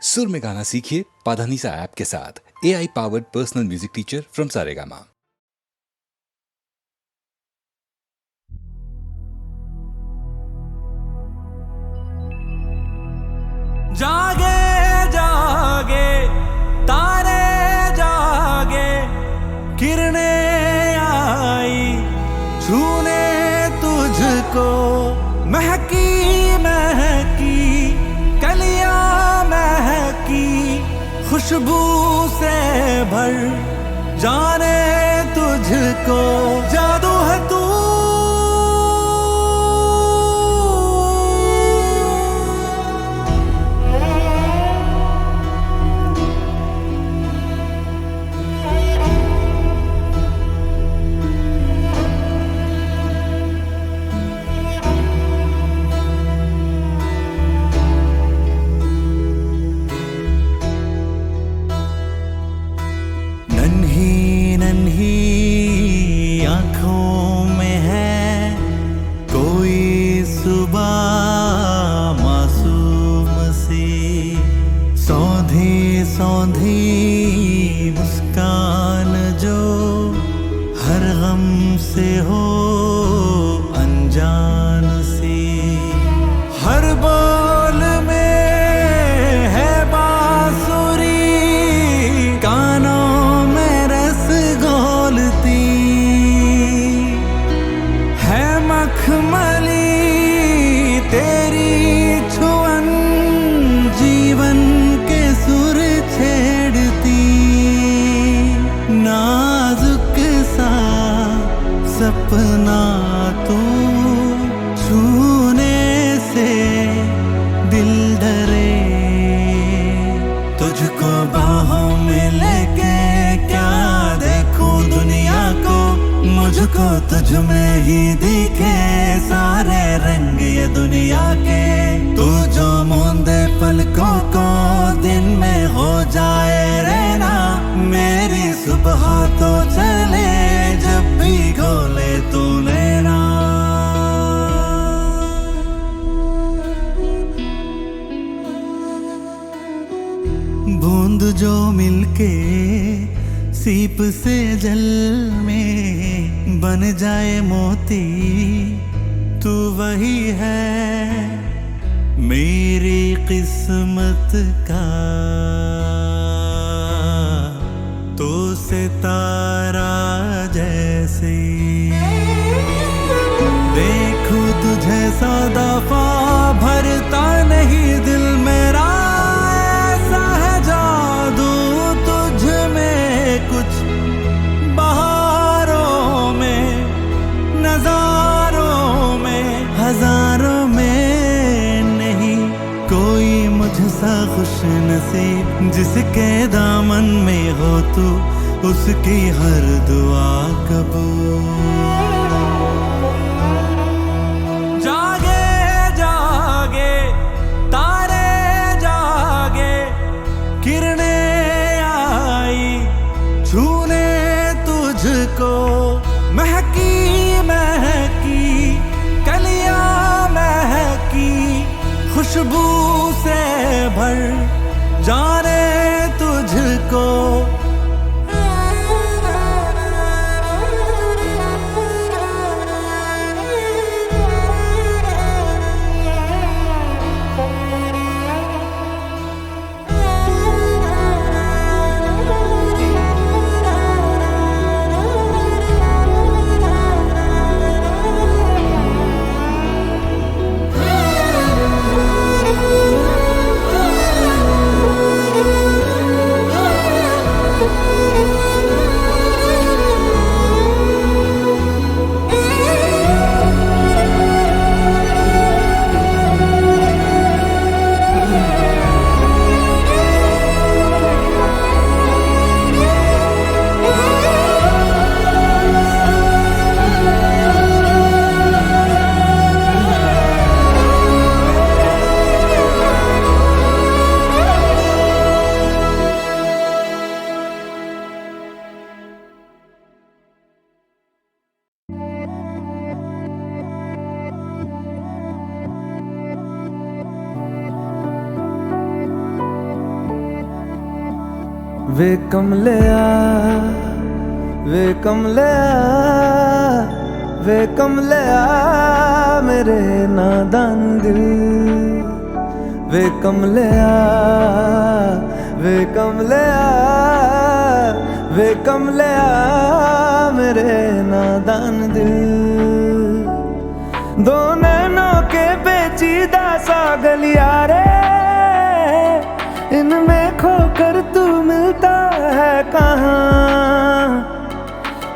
सुर में गाना सीखिए पाधानीसा ऐप के साथ। AI powered personal music teacher from Saregama. जागे जागे तारे जागे, किरणें आई छूने तुझको, महकी महकी कलियां महकी, खुशबू से भर जाने तुझको, जादू है तू। नन्ही नन्ही आँखों में है कोई सुबह मासूम सी, सौंधी सौंधी मुस्कान जो हर गम से हो अनजान सी, हर बोल में है बांसुरी, कानों में रस घोलती है मखमली तेरी छुअन, जीवन के सुर छेड़ती, नाजुक सा सपना तू, छूने से दिल डरे, तुझको बाहों में लेके क्या देखूं दुनिया को, मुझको तुझ में ही दिखे सारे रंग ये दुनिया के, तू जो मूंदे पलकों को दिन में हो जाए रहना, मेरी सुबह तो चले जब भी खोले तू नैना। बूंद जो मिलके सीप से जल में बन जाए मोती, तू वही है मेरी किस्मत का, तो सितारा जैसे देखूं तुझे सौ दफा भरता नहीं दिल मेरा, ऐसा है जादू तुझ में कुछ बहारों में, नजारों में, हजारों में नहीं कोई मुझसा खुश नसीब, जिसके दामन में हो तू उसकी हर दुआ कबूल। जागे जागे तारे जागे, किरणें आई छूने तुझको, महकी महकी कलियां महकी, खुशबू से भर जाने तुझको। वे कमलिया वे कमलिया वे कमलिया मेरे नादान दिल वे कमलिया वे कमलिया वे कमलिया मेरे नादान दिल दो नैनों के पेचीदा सा गलिया रे इनमें खोकर तू मिलता है कहाँ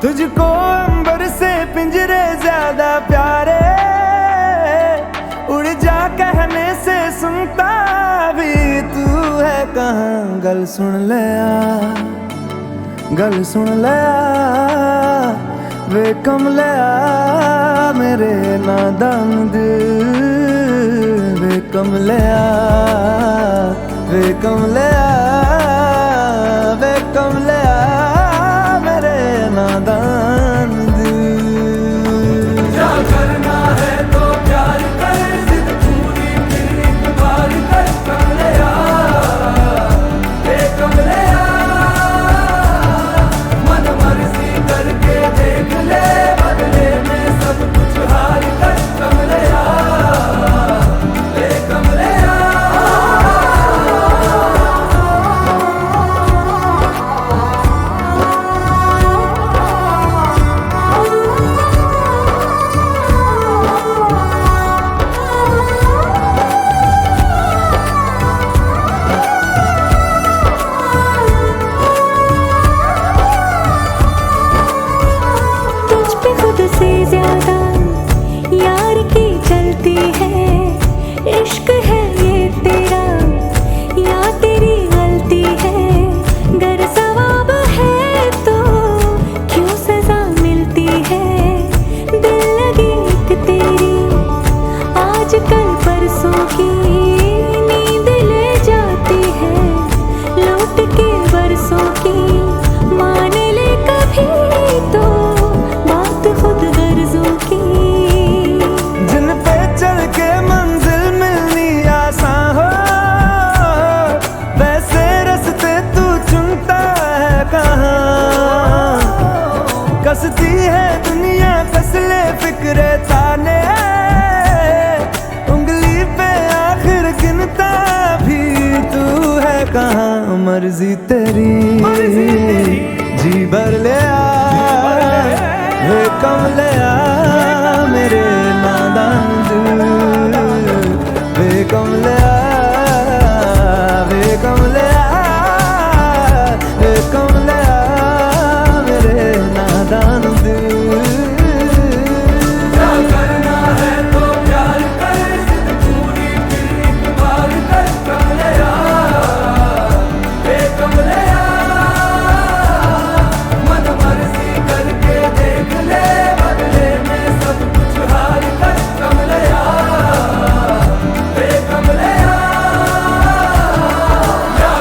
तुझको अंबर से पिंजरे ज्यादा प्यारे उड़ जा कहने से सुनता भी तू है कहाँ गल सुन लिया गल सुन लिया वे कमलिया मेरे नादान दिल वे कमलिया वे कमलिया वे कमलिया मेरे नादान दिल क्या करना है तो प्यार कर जिद पूरी फिर एक बार कर कमलिया वे कमलिया मन मर्जी करके देख ले बदले में सब कुछ हार कर कमलिया वे कमलिया इश्क है ये तेरा या तेरी गलती है गर सवाब है तो क्यों सजा मिलती है दिल लगी एक तेरी आज कल परसों की नींद ले जाती है लौट के बरसों की मान ले कभी तो बात खुद गर्जों की जिन पे चल के मंजिल मिलनी आसान हो वैसे रास्ते तू चुनता है कहाँ कसती है दुनिया कसले फिक्रे ताने उंगली पे आखिर गिनता भी तू है कहाँ मर्जी तेरी जी भर ले वे कमलिया मेरे नादान दिल वे कमलिया वे कमलिया वे कमलिया मेरे नादान दिल क्या करना है तो प्यार कर जिद पूरी फिर एक बार कर कमलिया वे कमलिया मन मर्जी करके देख ले बदले में सब कुछ हार कर कमलिया वे कमलिया क्या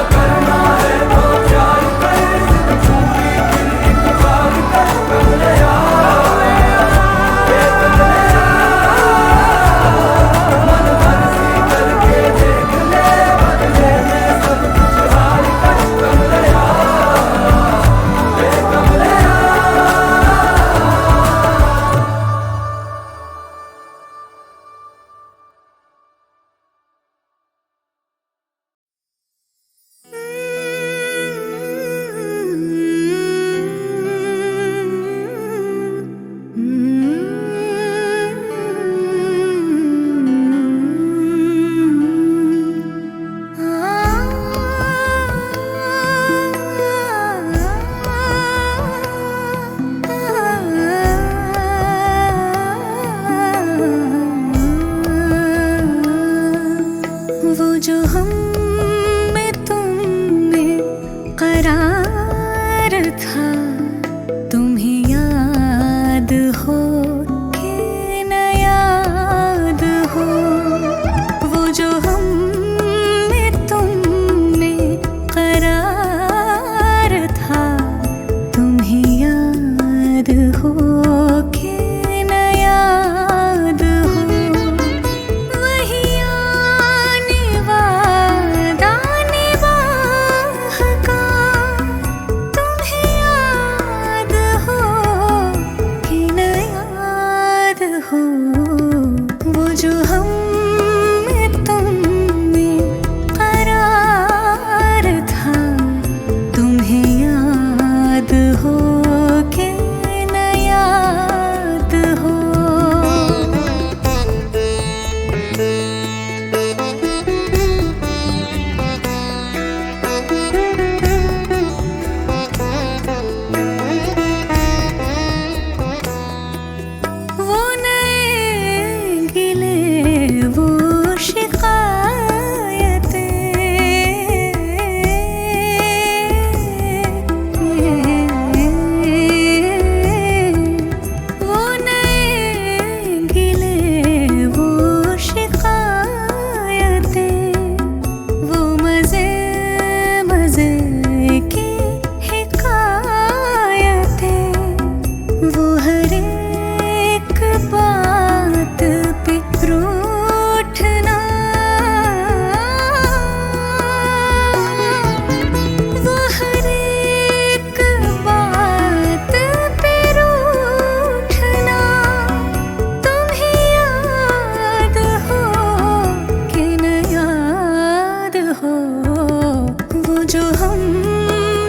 जो हम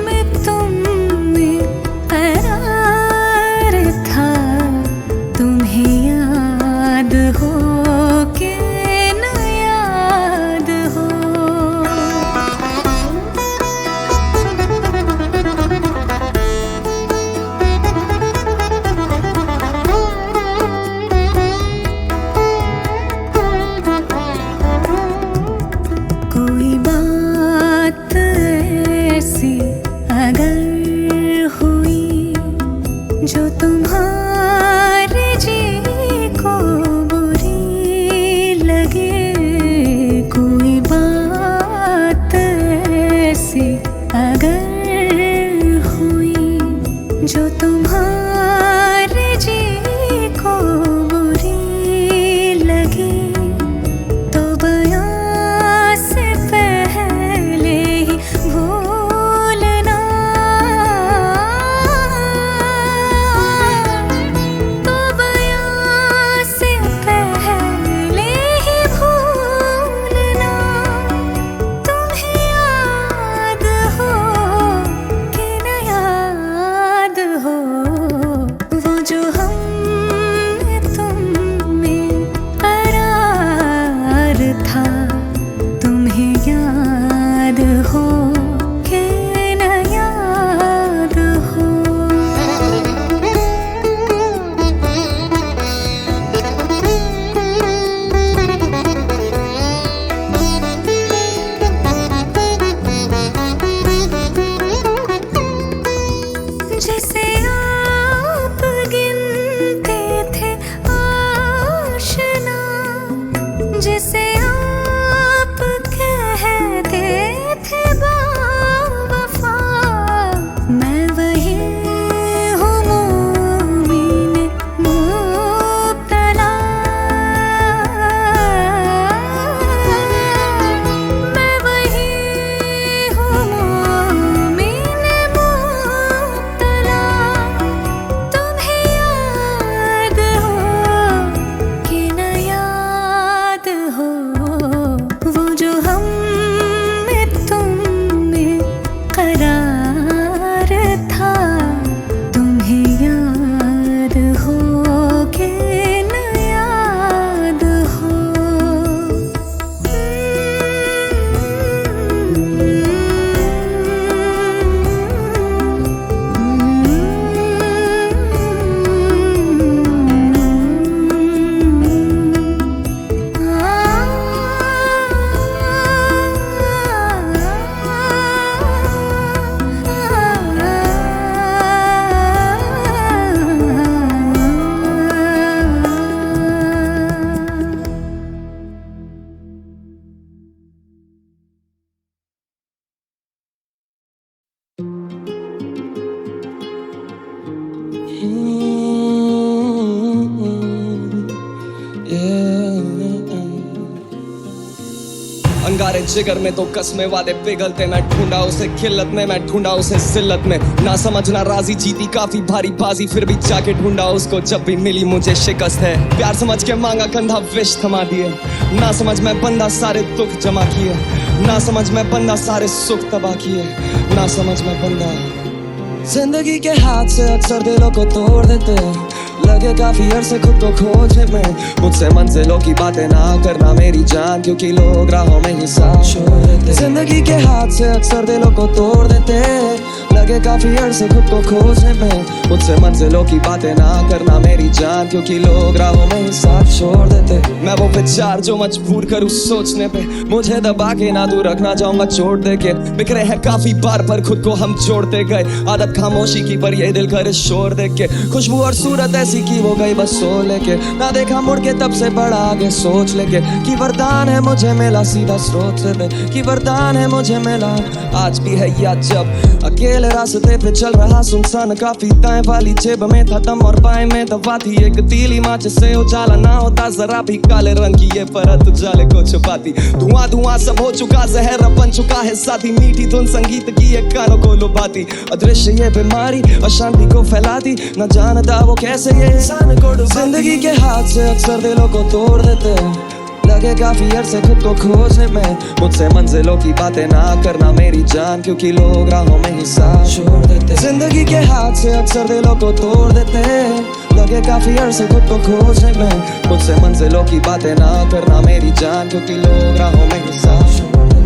में तुम में करार था, तुम्हें याद हो के न याद हो। कोई बात ऐसी अगर हुई जो तुम्हारे जी को बुरी लगे, कोई बात ऐसी अगर हुई जो तुम्हारे जी को बुरी लगे, तो बयां से पहले ही भूलना, तो बयां से पहले ही भूलना। तुम्हें याद हो कि न याद हो, वो जो हम में तुम में करार था, तुम्हें याद हो कि न याद हो। जिसे आप गिनते थे आशना, जिसे आप कहते थे बावफा, मैं वही हूँ मोमिन मुब्तला, मैं वही हूँ मोमिन मुब्तला। तुम्हें याद हो कि न याद हो, वो जो हम में तुम में करार था, तुम्हें याद हो कि न याद हो। अंगारे जिगर में तो कसमें वादे पिघलते, मैं ढूंढा उसे खिल्लत में, मैं ढूंढा उसे जिल्लत में, ना समझना राजी जीती काफी भारी बाजी, फिर भी जाके ढूंढा उसको जब भी मिली मुझे शिकस्त है। प्यार समझ के मांगा कंधा विष थमा दिए, ना समझ में बंदा सारे दुख जमा किए, ना समझ में बंदा सारे सुख तबाह किए, ना समझ में बंदा जिंदगी के हाथ से अक्सर दिलों को तोड़ देते, लगे काफी अरसे खुद को खोजने में, मुझसे मंजिलों की बातें ना करना मेरी जान, क्योंकि लोग राहों में ही साथ छोड़ देते। जिंदगी के हाथ से अक्सर दिलों को तोड़ देते, लगे काफी अरसे खुद को खोजने में, मुझसे मंजिलों की बातें ना करना मेरी जान, क्योंकि लोग राहों में ही साथ छोड़ देते। मैं वो विचार जो मजबूर करूँ सोचने पे, मुझे दबा के ना तू रखना चाहूंगा चोट दे के, बिखरे हैं काफी बार पर खुद को हम जोड़ते गए, आदत खामोशी की पर ये दिल करे शोर देख के, खुशबू और सूरत ऐसी की वो गई बस सो लेके, ना देखा मुड़ के तब से बड़ा आगे सोच लेके, कि वरदान है मुझे मिला सीधा स्रोत से दे, कि वरदान है मुझे मिला आज भी है या जब अकेले रास्ते पे चल रहा सुनसान, काफी दाएं वाली जेब में था दम और बाएं में दवा थी, एक तीली माच से उजाला ना होता जरा भी, काले रंग की ये परत उजाले को छुपाती, धुआं धुआं सब हो चुका जहर बन चुका है साथी, मीठी धुन संगीत की ये कानों को लुभाती, अदृश्य ये बीमारी अशांति को फैलाती, न जानता वो कैसे ये इंसान को डुबाती। जिंदगी के हाथ से अक्सर दिलों को तोड़ देते, लगे काफी अरसे खुद को खोजने में, मुझसे मंजिलों की बातें ना करना मेरी जान, क्योंकि लोग राहों में ही साथ छोड़ देते। जिंदगी के हाथ से अक्सर दिलों को तोड़ देते, लगे काफी अरसे खुद को खोजने में, मुझसे मंजिलों की बातें ना करना मेरी जान, क्योंकि लोग राहों में ही साथ छोड़ देते।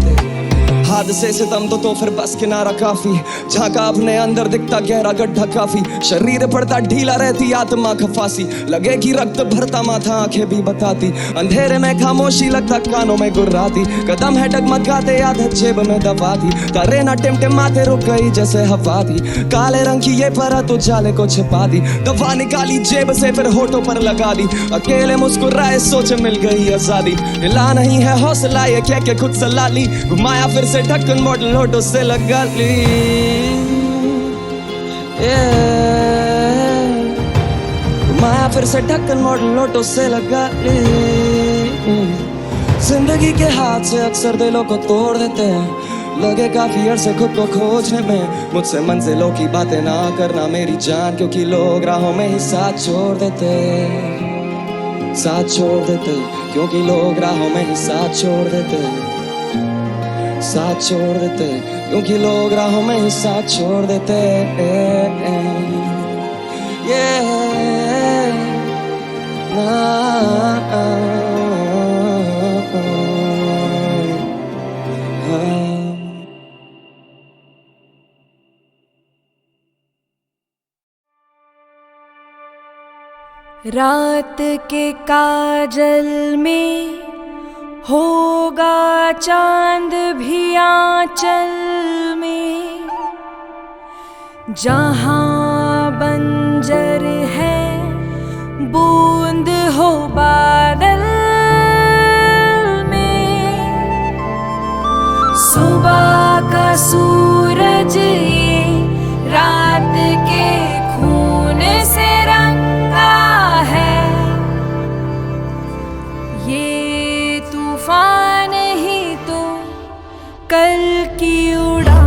हादसे से दम तो फिर बस किनारा काफी, झांका अपने अंदर दिखता गहरा गड्ढा काफी, शरीर पड़ता ढीला रहती आत्मा खफासी, लगे कि रक्त भरता माथा आंखें भी बताती, अंधेरे में खामोशी लगता कानों में गुर्राती, कदम है डगमगाते आदत जेब में दबाती, तारे ना टिमटिमाते रुक गई जैसे हवा थी, काले रंग की ये परत उजाले को छिपा दी, दवा निकाली जेब से फिर होठों पर लगा दी, अकेले मुस्कुराए सोचे मिल गई आजादी, हिला नहीं है हौसला ये कह के खुद सला ली, घुमाया फिर से ढक्कन मॉडल होठों से लगा ली, घुमाया फिर से ढक्कन मॉडल होठों से लगा ली। जिंदगी के हाथ से अक्सर दिलों को तोड़ देते हैं, लगे काफी अरसे खुद को खोजने में, मुझसे मंजिलों की बातें ना करना मेरी जान, क्योंकि लोग राहों में ही साथ छोड़ देते, साथ छोड़ देते, क्योंकि लोग राहों में ही साथ छोड़ देते, साथ छोड़ देते, क्योंकि लोग राहों में ही साथ छोड़ देते। रात के काजल में होगा चांद भी आंचल में, जहां बंजर है बूंद हो बादल में, सुबह का सूरज ये रात के खून से रंगा है, ये तूफान ही तो कल की उड़ान।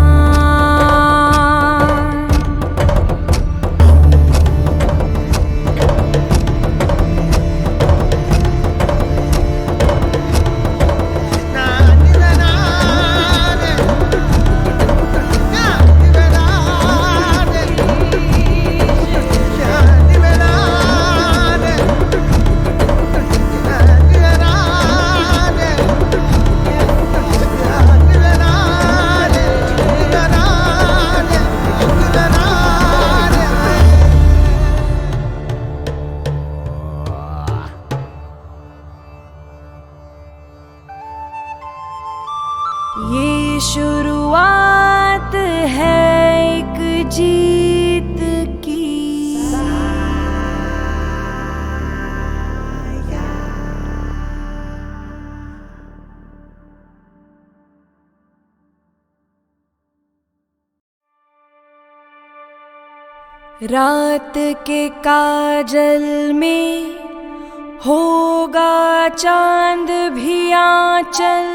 ये शुरुआत है एक जीत की, रात के काजल में होगा चांद भी आंचल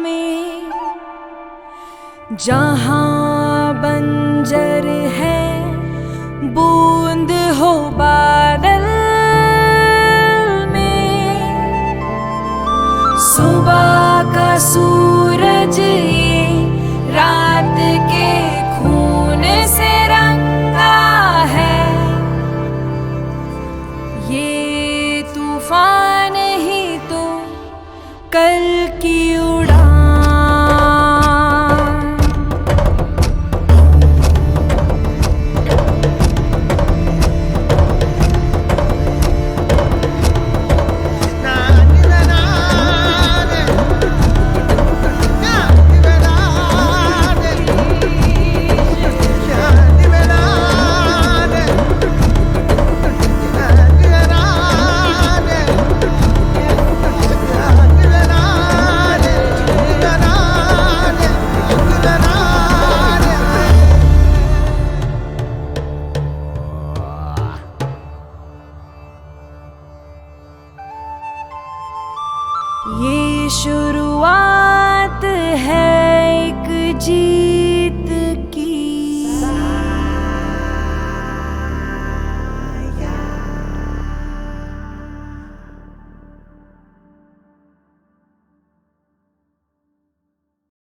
में, जहां बंजर है बूंद हो बादल में, सुबह का सूरज ये रात के खून से रंगा है, ये तूफान ही तो कल की उड़ान। ये शुरुआत है एक जीत